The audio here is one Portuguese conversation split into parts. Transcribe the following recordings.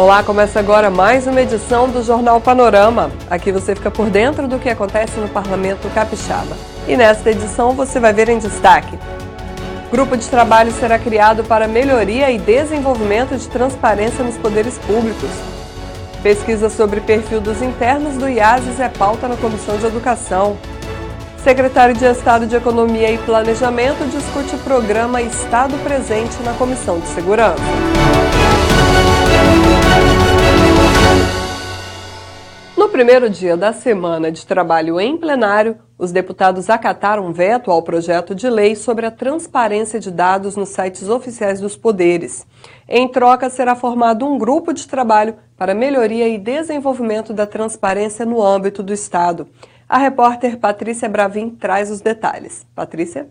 Olá, começa agora mais uma edição do Jornal Panorama. Aqui você fica por dentro do que acontece no Parlamento Capixaba. E nesta edição você vai ver em destaque: grupo de trabalho será criado para melhoria e desenvolvimento de transparência nos poderes públicos. Pesquisa sobre perfil dos internos do IASES é pauta na Comissão de Educação. Secretário de Estado de Economia e Planejamento discute o programa Estado Presente na Comissão de Segurança. No primeiro dia da semana de trabalho em plenário, os deputados acataram veto ao projeto de lei sobre a transparência de dados nos sites oficiais dos poderes. Em troca, será formado um grupo de trabalho para melhoria e desenvolvimento da transparência no âmbito do Estado. A repórter Patrícia Bravin traz os detalhes. Patrícia?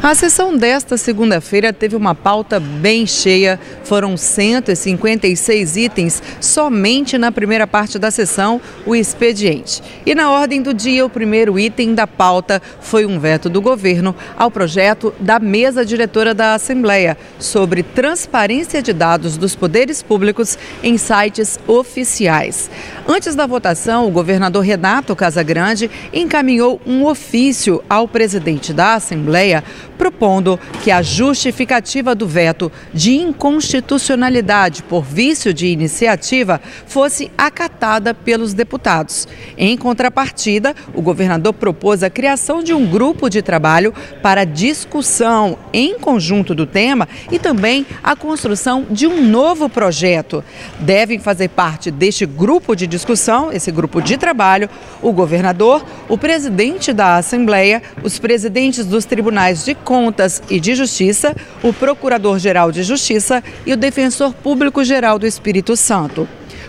A sessão desta segunda-feira teve uma pauta bem cheia. Foram 156 itens somente na primeira parte da sessão, o expediente. E na ordem do dia, o primeiro item da pauta foi um veto do governo ao projeto da mesa diretora da Assembleia sobre transparência de dados dos poderes públicos em sites oficiais. Antes da votação, o governador Renato Casagrande encaminhou um ofício ao presidente da Assembleia propondo que a justificativa do veto de inconstitucionalidade por vício de iniciativa fosse acatada pelos deputados. Em contrapartida, o governador propôs a criação de um grupo de trabalho para discussão em conjunto do tema e também a construção de um novo projeto. Devem fazer parte deste grupo de discussão, esse grupo de trabalho, o governador, o presidente da Assembleia, os presidentes dos tribunais de Contas e de Justiça, o Procurador-Geral de Justiça e o Defensor Público-Geral do Espírito Santo.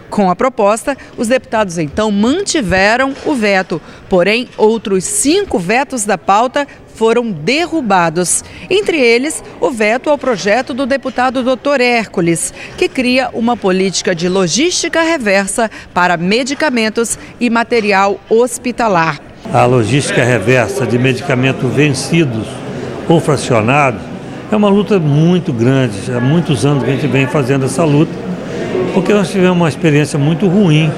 Com a proposta, os deputados então mantiveram o veto, porém outros 5 vetos da pauta foram derrubados. Entre eles, o veto ao projeto do deputado Dr. Hércules, que cria uma política de logística reversa para medicamentos e material hospitalar. A logística reversa de medicamentos vencidos ou fracionados é uma luta muito grande. Há muitos anos que a gente vem fazendo essa luta, porque nós tivemos uma experiência muito ruim.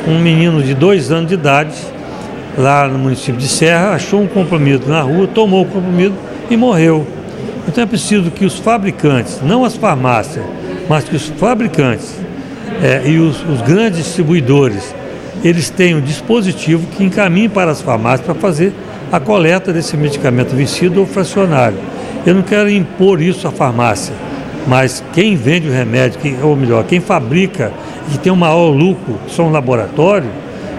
Um menino de 2 anos de idade, lá no município de Serra, achou um comprimido na rua, tomou o comprimido e morreu. Então é preciso que os fabricantes, não as farmácias, mas que os fabricantes e os grandes distribuidores, eles têm um dispositivo que encaminhe para as farmácias para fazer a coleta desse medicamento vencido ou fracionário. Eu não quero impor isso à farmácia, mas quem vende o remédio, ou melhor, quem fabrica e que tem um maior lucro, que são um laboratório,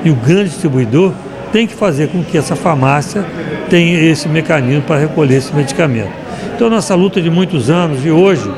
e o grande distribuidor, tem que fazer com que essa farmácia tenha esse mecanismo para recolher esse medicamento. Então, nossa luta de muitos anos, e hoje,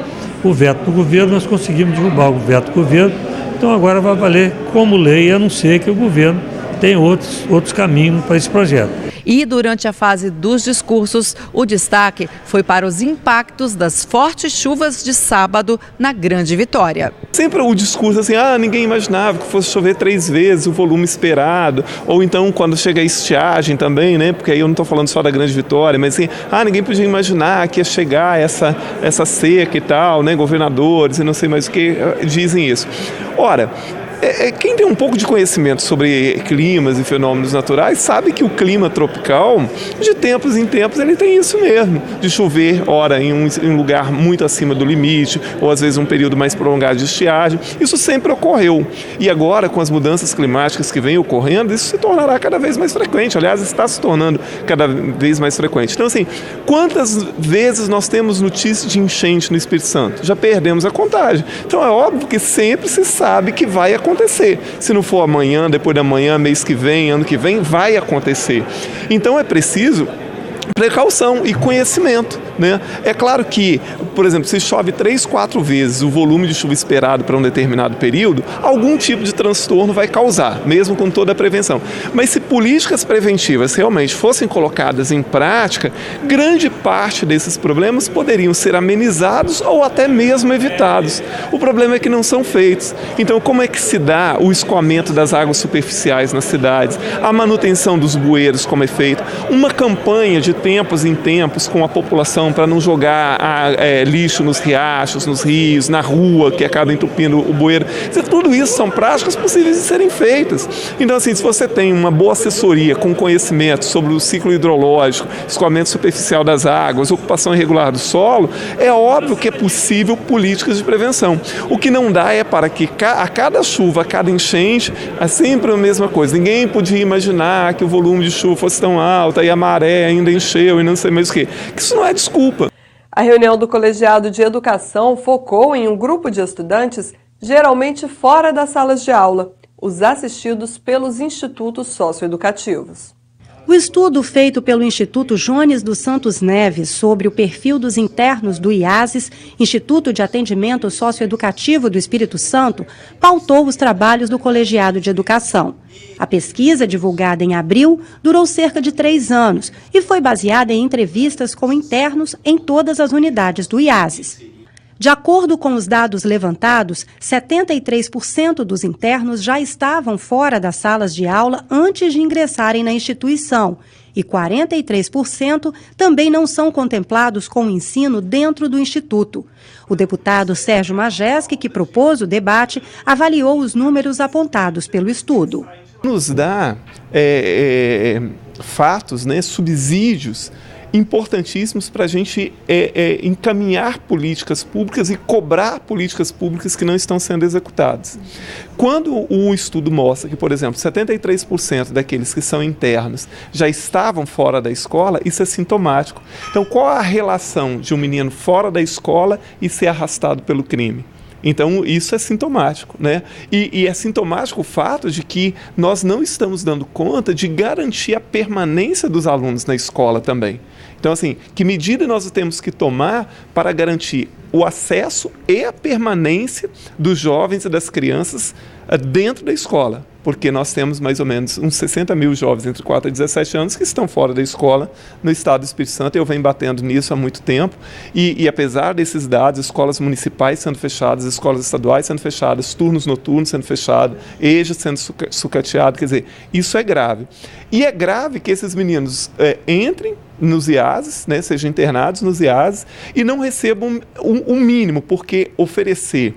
o veto do governo, nós conseguimos derrubar o veto do governo. Então agora vai valer como lei, a não ser que o governo tenha outros caminhos para esse projeto. E durante a fase dos discursos, o destaque foi para os impactos das fortes chuvas de sábado na Grande Vitória. Sempre o discurso assim, ninguém imaginava que fosse chover 3 vezes o volume esperado, ou então quando chega a estiagem também, né? Porque aí eu não estou falando só da Grande Vitória, mas assim, ninguém podia imaginar que ia chegar essa seca e tal, né? Governadores e não sei mais o que dizem isso. Ora, quem tem um pouco de conhecimento sobre climas e fenômenos naturais sabe que o clima tropical, de tempos em tempos, ele tem isso mesmo, de chover, ora, em um lugar muito acima do limite, ou às vezes um período mais prolongado de estiagem. Isso sempre ocorreu. E agora, com as mudanças climáticas que vêm ocorrendo, isso se tornará cada vez mais frequente. Aliás, está se tornando cada vez mais frequente. Então, assim, quantas vezes nós temos notícia de enchente no Espírito Santo? Já perdemos a contagem. Então, é óbvio que sempre se sabe que vai acontecer. Se não for amanhã, depois da manhã, mês que vem, ano que vem, vai acontecer. Então é preciso precaução e conhecimento, né? É claro que, por exemplo, se chove 3, 4 vezes o volume de chuva esperado para um determinado período, algum tipo de transtorno vai causar, mesmo com toda a prevenção. Mas se políticas preventivas realmente fossem colocadas em prática, grande parte desses problemas poderiam ser amenizados ou até mesmo evitados. O problema é que não são feitos. Então, como é que se dá o escoamento das águas superficiais nas cidades, a manutenção dos bueiros, como é feito, uma campanha de tempos em tempos com a população prevenção para não jogar lixo nos riachos, nos rios, na rua, que acaba entupindo o bueiro. Tudo isso são práticas possíveis de serem feitas. Então, assim, se você tem uma boa assessoria com conhecimento sobre o ciclo hidrológico, escoamento superficial das águas, ocupação irregular do solo, é óbvio que é possível políticas de prevenção. O que não dá é para que a cada chuva, a cada enchente, é sempre a mesma coisa. Ninguém podia imaginar que o volume de chuva fosse tão alto e a maré ainda encheu e não sei mais o quê. Isso não é desculpa. A reunião do Colegiado de Educação focou em um grupo de estudantes geralmente fora das salas de aula, os assistidos pelos institutos socioeducativos. O estudo feito pelo Instituto Jones dos Santos Neves sobre o perfil dos internos do IASES, Instituto de Atendimento Socioeducativo do Espírito Santo, pautou os trabalhos do Colegiado de Educação. A pesquisa, divulgada em abril, durou cerca de 3 anos e foi baseada em entrevistas com internos em todas as unidades do IASES. De acordo com os dados levantados, 73% dos internos já estavam fora das salas de aula antes de ingressarem na instituição e 43% também não são contemplados com o ensino dentro do Instituto. O deputado Sérgio Majeski, que propôs o debate, avaliou os números apontados pelo estudo. Nos dá fatos, subsídios importantíssimos para a gente encaminhar políticas públicas e cobrar políticas públicas que não estão sendo executadas. Quando o estudo mostra que, por exemplo, 73% daqueles que são internos já estavam fora da escola, isso é sintomático. Então, qual a relação de um menino fora da escola e ser arrastado pelo crime? Então, isso é sintomático, né? E é sintomático o fato de que nós não estamos dando conta de garantir a permanência dos alunos na escola também. Então, assim, que medida nós temos que tomar para garantir o acesso e a permanência dos jovens e das crianças dentro da escola? Porque nós temos mais ou menos uns 60 mil jovens entre 4 e 17 anos que estão fora da escola no estado do Espírito Santo. Eu venho batendo nisso há muito tempo e apesar desses dados, escolas municipais sendo fechadas, escolas estaduais sendo fechadas, turnos noturnos sendo fechados, EJA sendo sucateado, quer dizer, isso é grave. E é grave que esses meninos entrem nos IASES, sejam internados nos IASES e não recebam um mínimo, porque oferecer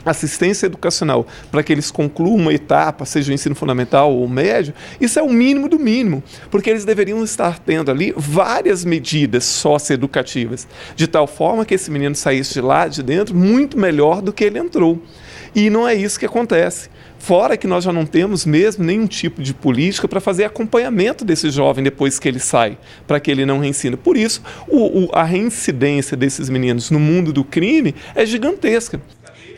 assistência educacional para que eles concluam uma etapa, seja o ensino fundamental ou médio, isso é o mínimo do mínimo, porque eles deveriam estar tendo ali várias medidas socioeducativas, de tal forma que esse menino saísse de lá, de dentro, muito melhor do que ele entrou. E não é isso que acontece. Fora que nós já não temos mesmo nenhum tipo de política para fazer acompanhamento desse jovem depois que ele sai, para que ele não reincida. Por isso, a reincidência desses meninos no mundo do crime é gigantesca.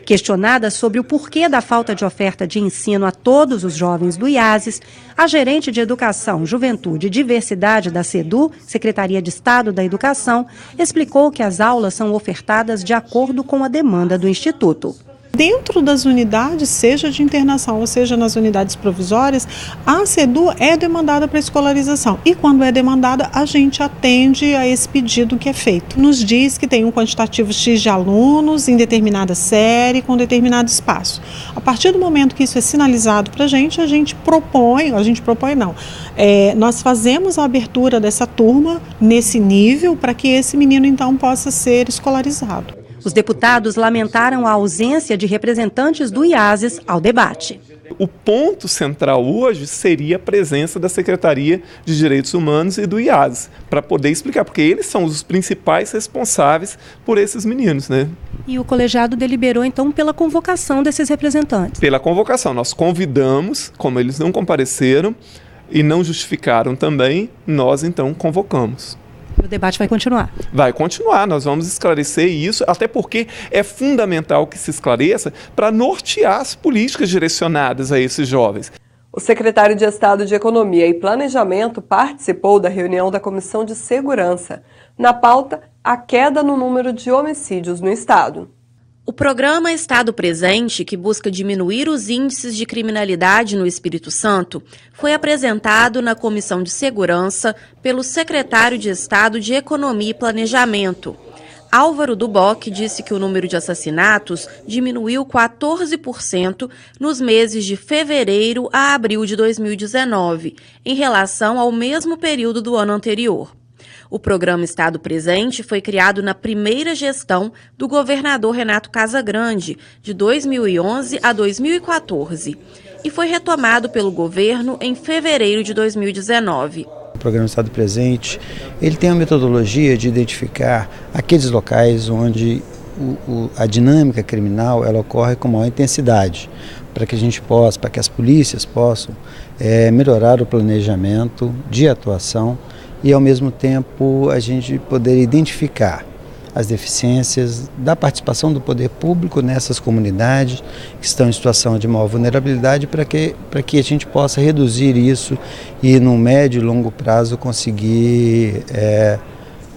Questionada sobre o porquê da falta de oferta de ensino a todos os jovens do IASES, a gerente de Educação, Juventude e Diversidade da SEDU, Secretaria de Estado da Educação, explicou que as aulas são ofertadas de acordo com a demanda do Instituto. Dentro das unidades, seja de internação ou seja nas unidades provisórias, a SEDU é demandada para escolarização. E quando é demandada, a gente atende a esse pedido que é feito. Nos diz que tem um quantitativo X de alunos em determinada série, com determinado espaço. A partir do momento que isso é sinalizado para a gente propõe, nós fazemos a abertura dessa turma nesse nível para que esse menino então possa ser escolarizado. Os deputados lamentaram a ausência de representantes do IASES ao debate. O ponto central hoje seria a presença da Secretaria de Direitos Humanos e do IASES, para poder explicar, porque eles são os principais responsáveis por esses meninos, E o colegiado deliberou, então, pela convocação desses representantes? Pela convocação. Nós convidamos, como eles não compareceram e não justificaram também, nós, então, convocamos. O debate vai continuar? Vai continuar, nós vamos esclarecer isso, até porque é fundamental que se esclareça para nortear as políticas direcionadas a esses jovens. O secretário de Estado de Economia e Planejamento participou da reunião da Comissão de Segurança. Na pauta, a queda no número de homicídios no Estado. O programa Estado Presente, que busca diminuir os índices de criminalidade no Espírito Santo, foi apresentado na Comissão de Segurança pelo secretário de Estado de Economia e Planejamento. Álvaro Duboc disse que o número de assassinatos diminuiu 14% nos meses de fevereiro a abril de 2019, em relação ao mesmo período do ano anterior. O programa Estado Presente foi criado na primeira gestão do governador Renato Casagrande, de 2011 a 2014, e foi retomado pelo governo em fevereiro de 2019. O programa Estado Presente, ele tem a metodologia de identificar aqueles locais onde a dinâmica criminal ela ocorre com maior intensidade, para que a gente possa, para que as polícias possam melhorar o planejamento de atuação e ao mesmo tempo a gente poder identificar as deficiências da participação do poder público nessas comunidades que estão em situação de maior vulnerabilidade para que a gente possa reduzir isso e no médio e longo prazo conseguir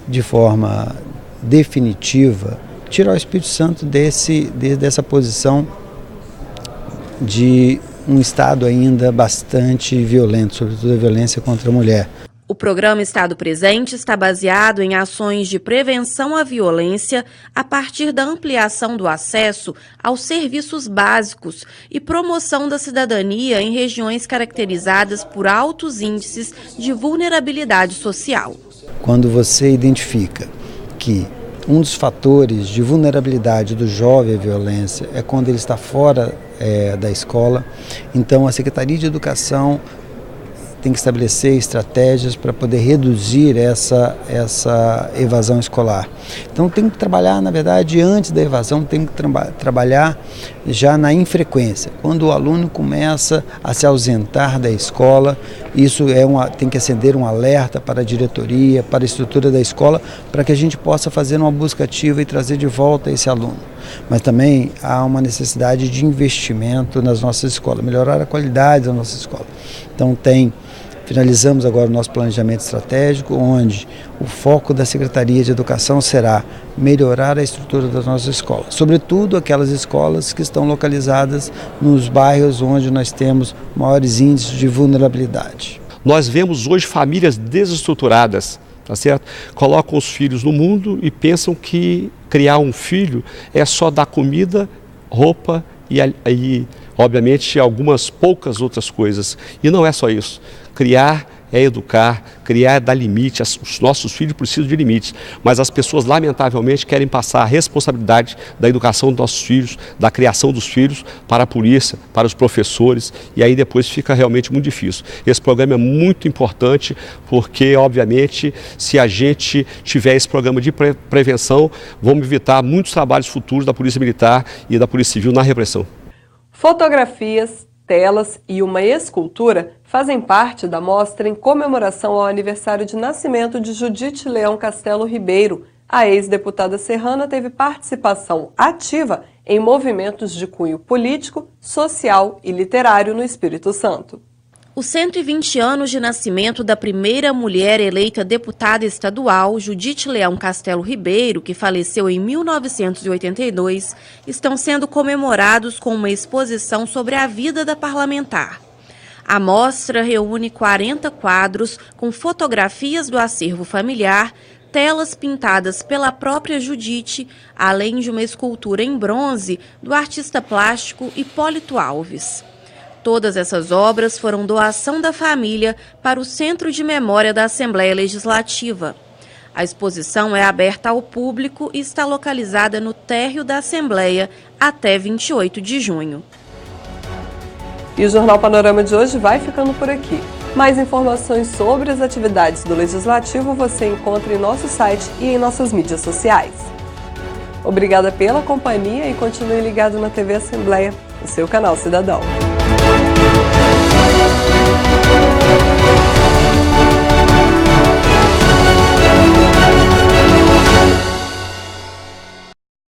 de forma definitiva tirar o Espírito Santo dessa posição de um estado ainda bastante violento, sobretudo a violência contra a mulher. O programa Estado Presente está baseado em ações de prevenção à violência a partir da ampliação do acesso aos serviços básicos e promoção da cidadania em regiões caracterizadas por altos índices de vulnerabilidade social. Quando você identifica que um dos fatores de vulnerabilidade do jovem à violência é quando ele está fora da escola, então a Secretaria de Educação tem que estabelecer estratégias para poder reduzir essa evasão escolar. Então tem que trabalhar, na verdade, antes da evasão, tem que trabalhar já na infrequência. Quando o aluno começa a se ausentar da escola, isso tem que acender um alerta para a diretoria, para a estrutura da escola, para que a gente possa fazer uma busca ativa e trazer de volta esse aluno. Mas também há uma necessidade de investimento nas nossas escolas, melhorar a qualidade da nossa escola. Então finalizamos agora o nosso planejamento estratégico, onde o foco da Secretaria de Educação será melhorar a estrutura das nossas escolas, sobretudo aquelas escolas que estão localizadas nos bairros onde nós temos maiores índices de vulnerabilidade. Nós vemos hoje famílias desestruturadas, tá certo? Colocam os filhos no mundo e pensam que criar um filho é só dar comida, roupa e obviamente algumas poucas outras coisas. E não é só isso. Criar é educar, criar é dar limite. Os nossos filhos precisam de limites, mas as pessoas lamentavelmente querem passar a responsabilidade da educação dos nossos filhos, da criação dos filhos para a polícia, para os professores, e aí depois fica realmente muito difícil. Esse programa é muito importante porque, obviamente, se a gente tiver esse programa de prevenção, vamos evitar muitos trabalhos futuros da Polícia Militar e da Polícia Civil na repressão. Fotografias, telas e uma escultura fazem parte da mostra em comemoração ao aniversário de nascimento de Judite Leão Castelo Ribeiro. A ex-deputada serrana teve participação ativa em movimentos de cunho político, social e literário no Espírito Santo. Os 120 anos de nascimento da primeira mulher eleita deputada estadual, Judite Leão Castelo Ribeiro, que faleceu em 1982, estão sendo comemorados com uma exposição sobre a vida da parlamentar. A mostra reúne 40 quadros com fotografias do acervo familiar, telas pintadas pela própria Judite, além de uma escultura em bronze do artista plástico Hipólito Alves. Todas essas obras foram doação da família para o Centro de Memória da Assembleia Legislativa. A exposição é aberta ao público e está localizada no térreo da Assembleia até 28 de junho. E o Jornal Panorama de hoje vai ficando por aqui. Mais informações sobre as atividades do Legislativo você encontra em nosso site e em nossas mídias sociais. Obrigada pela companhia e continue ligado na TV Assembleia, o seu canal cidadão.